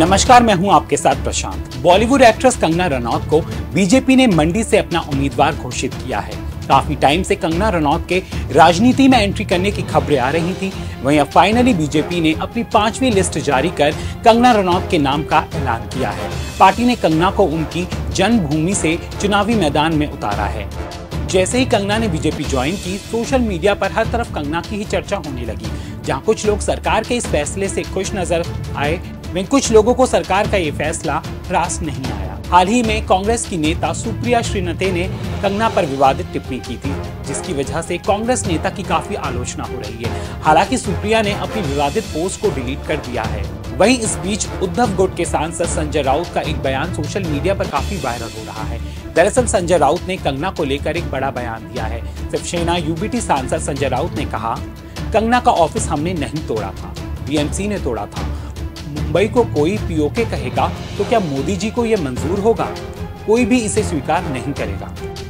नमस्कार, मैं हूं आपके साथ प्रशांत। बॉलीवुड एक्ट्रेस कंगना रनौत को बीजेपी ने मंडी से अपना उम्मीदवार घोषित किया है। काफी टाइम से कंगना रनौत के राजनीति में एंट्री करने की खबरें आ रही थी। वहीं अब फाइनली बीजेपी ने अपनी 5वीं लिस्ट जारी कर कंगना रनौत के नाम का ऐलान किया है। पार्टी ने कंगना को उनकी जन्मभूमि से चुनावी मैदान में उतारा है। जैसे ही कंगना ने बीजेपी ज्वाइन की, सोशल मीडिया पर हर तरफ कंगना की ही चर्चा होने लगी। जहां कुछ लोग सरकार के इस फैसले से खुश नजर आए, वहीं कुछ लोगों को सरकार का ये फैसला रास नहीं आया। हाल ही में कांग्रेस की नेता सुप्रिया श्रीनते ने कंगना पर विवादित टिप्पणी की थी, जिसकी वजह से कांग्रेस नेता की काफी आलोचना हो रही है। हालांकि सुप्रिया ने अपनी विवादित पोस्ट को डिलीट कर दिया है। वहीं इस बीच उद्धव गुट के सांसद संजय राउत का एक बयान सोशल मीडिया पर काफी वायरल हो रहा है। दरअसल संजय राउत ने कंगना को लेकर एक बड़ा बयान दिया है। शिवसेना यूबीटी सांसद संजय राउत ने कहा, कंगना का ऑफिस हमने नहीं तोड़ा था, बीएमसी ने तोड़ा था। मुंबई को कोई पीओके कहेगा तो क्या मोदी जी को यह मंजूर होगा? कोई भी इसे स्वीकार नहीं करेगा।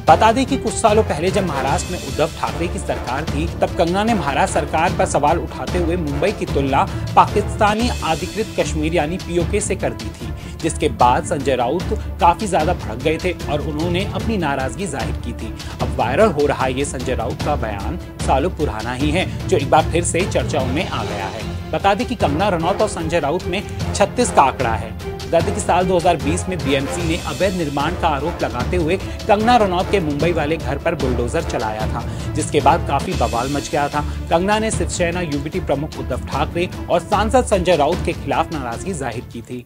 बता दें कि कुछ सालों पहले जब महाराष्ट्र में उद्धव ठाकरे की सरकार थी, तब कंगना ने महाराष्ट्र सरकार पर सवाल उठाते हुए मुंबई की तुलना पाकिस्तानी अधिकृत कश्मीर यानी पीओके से कर दी थी, जिसके बाद संजय राउत काफी ज्यादा भड़क गए थे और उन्होंने अपनी नाराजगी जाहिर की थी। अब वायरल हो रहा ये संजय राउत का बयान सालों पुराना ही है, जो एक बार फिर से चर्चाओं में आ गया है। बता दें कि कंगना रनौत और संजय राउत में 36 का आंकड़ा है। बता दें कि साल 2020 में बीएमसी ने अवैध निर्माण का आरोप लगाते हुए कंगना रनौत के मुंबई वाले घर पर बुलडोजर चलाया था, जिसके बाद काफी बवाल मच गया था। कंगना ने शिवसेना यूबीटी प्रमुख उद्धव ठाकरे और सांसद संजय राउत के खिलाफ नाराजगी जाहिर की थी।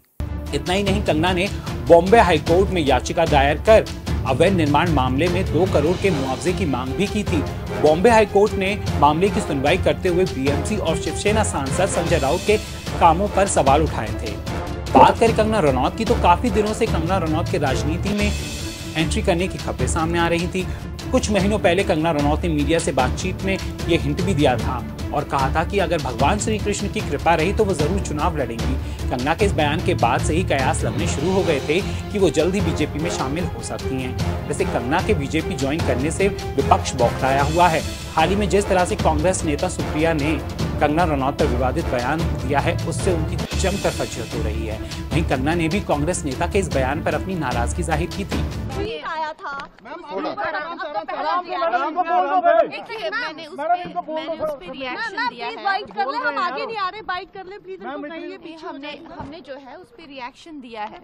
इतना ही नहीं, कंगना ने बॉम्बे हाईकोर्ट में याचिका दायर कर अवैध निर्माण मामले में 2 करोड़ के मुआवजे की मांग भी की थी। बॉम्बे हाईकोर्ट ने मामले की सुनवाई करते हुए बीएमसी और शिवसेना सांसद संजय राउत के कामों पर सवाल उठाए थे। बात करें कंगना रनौत की, तो काफी दिनों से कंगना रनौत के राजनीति में एंट्री करने की खबरें सामने आ रही थी। कुछ महीनों पहले कंगना रनौत ने मीडिया से बातचीत में ये हिंट भी दिया था और कहा था कि अगर भगवान श्री कृष्ण की कृपा रही तो वो जरूर चुनाव लड़ेंगी। कंगना के इस बयान के बाद से ही कयास लगने शुरू हो गए थे कि वो जल्द ही बीजेपी में शामिल हो सकती हैं। वैसे कंगना के बीजेपी ज्वाइन करने से विपक्ष बौखलाया हुआ है। हाल ही में जिस तरह से कांग्रेस नेता सुप्रिया ने कंगना रनौत पर विवादित बयान दिया है, उससे उनकी जमकर फजीहत हो रही है। वहीं कंगना ने भी कांग्रेस नेता के इस बयान पर अपनी नाराजगी जाहिर की थी। आया था मैंने उस पे रिएक्शन दिया है। बाइट कर ले, हम आगे नहीं आ रहे, बाइट कर ले प्लीज। हमने जो है उस पे रिएक्शन दिया है।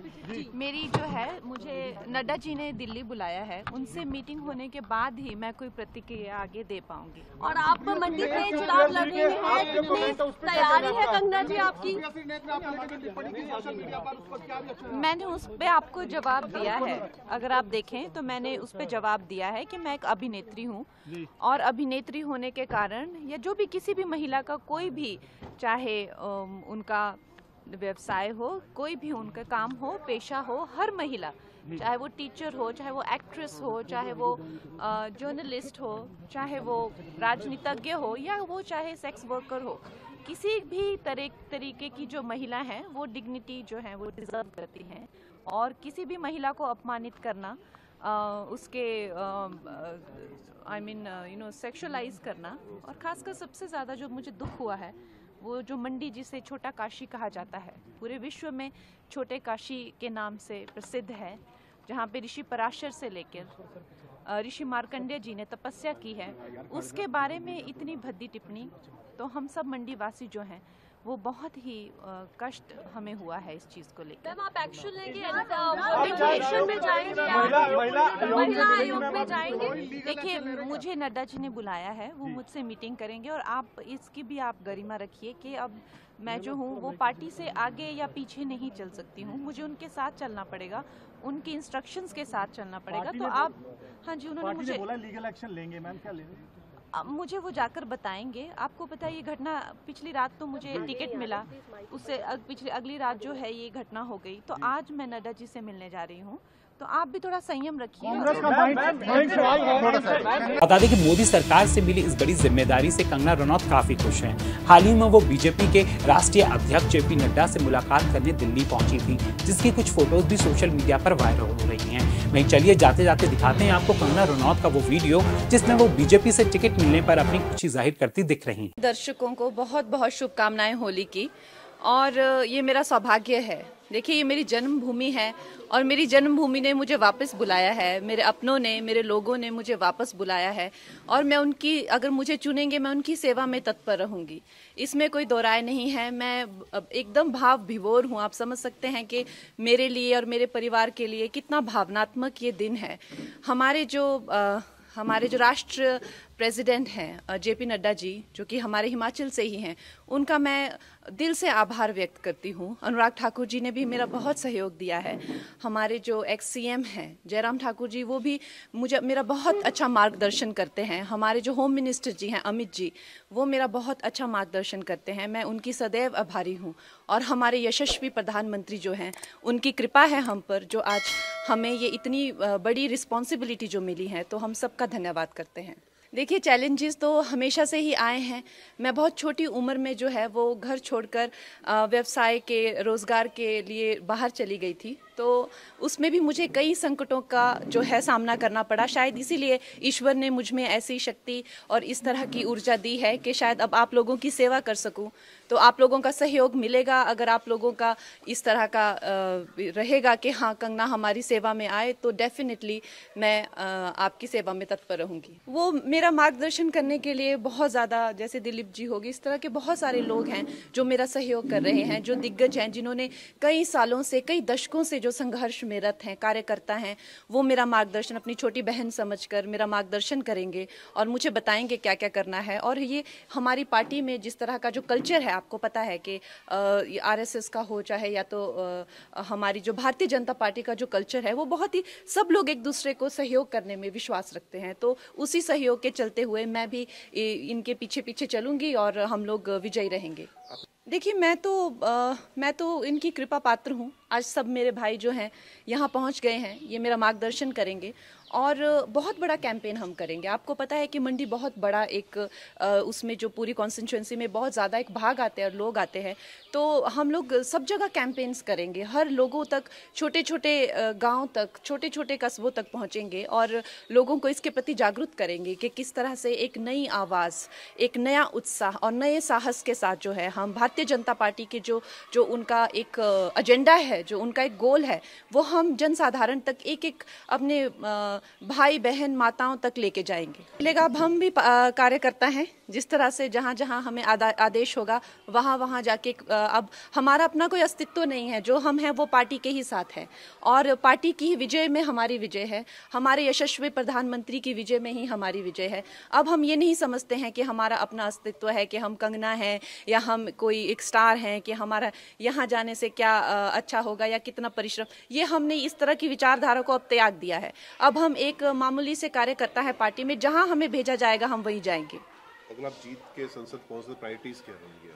मेरी जो है, मुझे नड्डा जी ने दिल्ली बुलाया है, उनसे मीटिंग होने के बाद ही मैं कोई प्रतिक्रिया आगे दे पाऊंगी। और आप मंडी से चुनाव लड़ रहे हैं, कितनी तैयारी है कंगना जी आपकी? मैंने उस पे आपको जवाब दिया है। अगर आप देखें तो मैंने उस पे जवाब दिया है कि मैं एक अभिनेत्री हूँ और अभिनेत्री होने के कारण या जो भी किसी भी महिला का कोई भी, चाहे उनका व्यवसाय हो, कोई भी उनका काम हो, पेशा हो, हर महिला, चाहे वो टीचर हो, चाहे वो एक्ट्रेस हो, चाहे वो जर्नलिस्ट हो, चाहे वो राजनीतिज्ञ हो, या वो चाहे सेक्स वर्कर हो, किसी भी तरीके की जो महिला है वो डिग्निटी जो है वो डिजर्व करती हैं। और किसी भी महिला को अपमानित करना, उसके सेक्सुअलाइज करना, और खासकर सबसे ज़्यादा जो मुझे दुख हुआ है वो जो मंडी जिसे छोटा काशी कहा जाता है, पूरे विश्व में छोटे काशी के नाम से प्रसिद्ध है, जहाँ पे ऋषि पराशर से लेकर ऋषि मार्कंडेय जी ने तपस्या की है, उसके बारे में इतनी भद्दी टिप्पणी, तो हम सब मंडी वासी जो हैं वो बहुत ही कष्ट हमें हुआ है इस चीज को लेकर। मैम, आप एक्शन लेंगे, वोटिंग में जाएंगे, महिला आयोग में जाएंगे? देखिए, मुझे नड्डा जी ने बुलाया है, वो मुझसे मीटिंग करेंगे और आप इसकी भी आप गरिमा रखिए कि अब मैं जो हूँ वो पार्टी से आगे या पीछे नहीं चल सकती हूँ, मुझे उनके साथ चलना पड़ेगा, उनकी इंस्ट्रक्शंस के साथ चलना पड़ेगा। तो आप, हाँ जी, उन्होंने मुझे बोला लीगल एक्शन लेंगे। मैम, क्या लेंगे? मुझे वो जाकर बताएंगे। आपको पता है ये घटना, पिछली रात तो मुझे टिकट मिला, उससे अगली रात जो है ये घटना हो गई, तो आज मैं नड्डा जी से मिलने जा रही हूँ, तो आप भी थोड़ा संयम रखिए। बता दें कि मोदी सरकार से मिली इस बड़ी जिम्मेदारी से कंगना रनौत काफी खुश हैं। हाल ही में वो बीजेपी के राष्ट्रीय अध्यक्ष जेपी नड्डा से मुलाकात करने दिल्ली पहुंची थी, जिसकी कुछ फोटोज भी सोशल मीडिया पर वायरल हो रही हैं। वहीं चलिए जाते जाते दिखाते हैं आपको कंगना रनौत का वो वीडियो जिसमें वो बीजेपी से टिकट मिलने पर अपनी खुशी जाहिर करती दिख रही हैं। दर्शकों को बहुत बहुत शुभकामनाएं होली की, और ये मेरा सौभाग्य है देखिए, ये मेरी जन्मभूमि है और मेरी जन्मभूमि ने मुझे वापस बुलाया है, मेरे अपनों ने, मेरे लोगों ने मुझे वापस बुलाया है और मैं उनकी, अगर मुझे चुनेंगे, मैं उनकी सेवा में तत्पर रहूंगी। इसमें कोई दो राय नहीं है। मैं एकदम भाव विभोर हूँ। आप समझ सकते हैं कि मेरे लिए और मेरे परिवार के लिए कितना भावनात्मक ये दिन है। हमारे जो राष्ट्र प्रेसिडेंट हैं जेपी नड्डा जी, जो कि हमारे हिमाचल से ही हैं, उनका मैं दिल से आभार व्यक्त करती हूँ। अनुराग ठाकुर जी ने भी मेरा बहुत सहयोग दिया है। हमारे जो एक्स सीएम हैं जयराम ठाकुर जी, वो भी मेरा बहुत अच्छा मार्गदर्शन करते हैं। हमारे जो होम मिनिस्टर जी हैं अमित जी, वो मेरा बहुत अच्छा मार्गदर्शन करते हैं। मैं उनकी सदैव आभारी हूँ। और हमारे यशस्वी प्रधानमंत्री जो हैं, उनकी कृपा है हम पर, जो आज हमें ये इतनी बड़ी रिस्पॉन्सिबिलिटी जो मिली है, तो हम सबका धन्यवाद करते हैं। देखिए, चैलेंजेस तो हमेशा से ही आए हैं। मैं बहुत छोटी उम्र में जो है वो घर छोड़कर व्यवसाय के, रोज़गार के लिए बाहर चली गई थी, तो उसमें भी मुझे कई संकटों का जो है सामना करना पड़ा। शायद इसीलिए ईश्वर ने मुझ में ऐसी शक्ति और इस तरह की ऊर्जा दी है कि शायद अब आप लोगों की सेवा कर सकूं। तो आप लोगों का सहयोग मिलेगा। अगर आप लोगों का इस तरह का रहेगा कि हाँ, कंगना हमारी सेवा में आए, तो डेफिनेटली मैं आपकी सेवा में तत्पर रहूंगी। वो मेरा मार्गदर्शन करने के लिए बहुत ज़्यादा, जैसे दिलीप जी होगी, इस तरह के बहुत सारे लोग हैं जो मेरा सहयोग कर रहे हैं, जो दिग्गज हैं, जिन्होंने कई सालों से, कई दशकों से जो संघर्ष में रत हैं, कार्यकर्ता हैं, वो मेरा मार्गदर्शन अपनी छोटी बहन समझकर मेरा मार्गदर्शन करेंगे और मुझे बताएंगे क्या क्या करना है। और ये हमारी पार्टी में जिस तरह का जो कल्चर है, आपको पता है कि आरएसएस का हो चाहे या तो हमारी जो भारतीय जनता पार्टी का जो कल्चर है, वो बहुत ही, सब लोग एक दूसरे को सहयोग करने में विश्वास रखते हैं। तो उसी सहयोग के चलते हुए मैं भी इनके पीछे पीछे चलूंगी और हम लोग विजयी रहेंगे। देखिए, मैं तो इनकी कृपा पात्र हूँ। आज सब मेरे भाई जो हैं यहाँ पहुँच गए हैं, ये मेरा मार्गदर्शन करेंगे और बहुत बड़ा कैंपेन हम करेंगे। आपको पता है कि मंडी बहुत बड़ा एक उसमें जो पूरी कॉन्स्टिट्यूंसी में बहुत ज़्यादा एक भाग आते हैं और लोग आते हैं, तो हम लोग सब जगह कैंपेन्स करेंगे, हर लोगों तक, छोटे छोटे गांव तक, छोटे छोटे कस्बों तक पहुंचेंगे और लोगों को इसके प्रति जागरूक करेंगे कि किस तरह से एक नई आवाज़, एक नया उत्साह और नए साहस के साथ जो है हम भारतीय जनता पार्टी के जो उनका एक एजेंडा है, जो उनका एक गोल है, वो हम जनसाधारण तक एक एक अपने भाई बहन माताओं तक लेके जाएंगे। मिलेगा, अब हम भी कार्यकर्ता हैं। जिस तरह से जहाँ जहाँ हमें आदेश होगा वहाँ वहाँ जाके, अब हमारा अपना कोई अस्तित्व नहीं है। जो हम हैं वो पार्टी के ही साथ हैं और पार्टी की विजय में हमारी विजय है, हमारे यशस्वी प्रधानमंत्री की विजय में ही हमारी विजय है। अब हम ये नहीं समझते हैं कि हमारा अपना अस्तित्व है, कि हम कंगना हैं या हम कोई एक स्टार हैं, कि हमारा यहाँ जाने से क्या अच्छा होगा या कितना परिश्रम। ये हमने इस तरह की विचारधारा को अब त्याग दिया है। अब हम एक मामूली से कार्यकर्ता है पार्टी में, जहाँ हमें भेजा जाएगा हम वहीं जाएंगे। अगर आप जीत के संसद पहुंचते, प्रायोरिटीज क्या होंगी?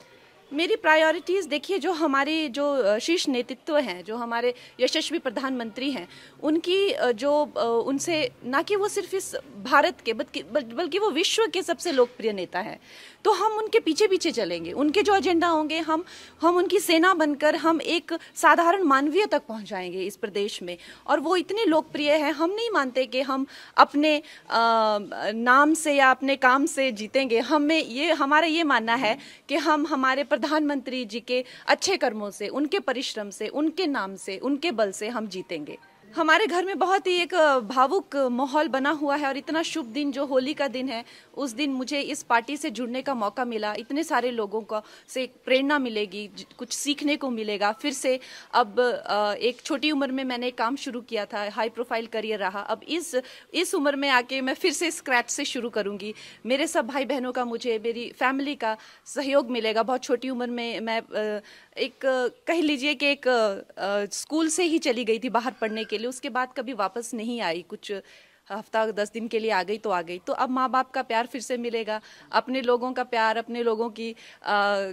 मेरी प्रायोरिटीज़ देखिए, जो हमारी जो शीर्ष नेतृत्व हैं, जो हमारे यशस्वी प्रधानमंत्री हैं, उनकी जो उनसे ना कि वो सिर्फ इस भारत के बल्कि वो विश्व के सबसे लोकप्रिय नेता हैं, तो हम उनके पीछे पीछे चलेंगे। उनके जो एजेंडा होंगे, हम उनकी सेना बनकर हम एक साधारण मानवीय तक पहुंचाएंगे इस प्रदेश में। और वो इतने लोकप्रिय हैं, हम नहीं मानते कि हम अपने नाम से या अपने काम से जीतेंगे। हमारा ये मानना है कि हम हमारे प्रधानमंत्री जी के अच्छे कर्मों से, उनके परिश्रम से, उनके नाम से, उनके बल से हम जीतेंगे। हमारे घर में बहुत ही एक भावुक माहौल बना हुआ है और इतना शुभ दिन जो होली का दिन है, उस दिन मुझे इस पार्टी से जुड़ने का मौका मिला। इतने सारे लोगों को से प्रेरणा मिलेगी, कुछ सीखने को मिलेगा। फिर से अब एक छोटी उम्र में मैंने एक काम शुरू किया था, हाई प्रोफाइल करियर रहा। अब इस उम्र में आके मैं फिर से स्क्रैच से शुरू करूंगी। मेरे सब भाई बहनों का, मुझे मेरी फैमिली का सहयोग मिलेगा। बहुत छोटी उम्र में मैं एक कह लीजिए कि एक स्कूल से ही चली गई थी बाहर पढ़ने के लिए, उसके बाद कभी वापस नहीं आई। कुछ हफ्ता 10 दिन के लिए आ गई तो आ गई। तो अब माँ बाप का प्यार फिर से मिलेगा, अपने लोगों का प्यार, अपने लोगों की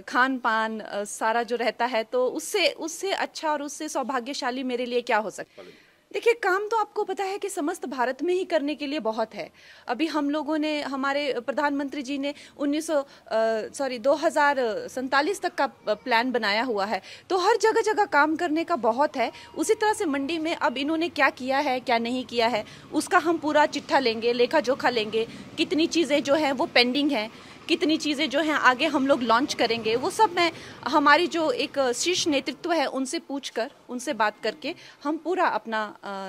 खान पान सारा जो रहता है, तो उससे अच्छा और उससे सौभाग्यशाली मेरे लिए क्या हो सकता है। देखिए, काम तो आपको पता है कि समस्त भारत में ही करने के लिए बहुत है। अभी हम लोगों ने, हमारे प्रधानमंत्री जी ने 2047 तक का प्लान बनाया हुआ है, तो हर जगह जगह काम करने का बहुत है। उसी तरह से मंडी में अब इन्होंने क्या किया है, क्या नहीं किया है, उसका हम पूरा चिट्ठा लेंगे, लेखा जोखा लेंगे। कितनी चीज़ें जो हैं वो पेंडिंग हैं, कितनी चीज़ें जो हैं आगे हम लोग लॉन्च करेंगे, वो सब मैं हमारी जो एक शीर्ष नेतृत्व है उनसे पूछकर, उनसे बात करके हम पूरा अपना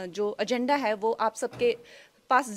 जो एजेंडा है वो आप सबके पास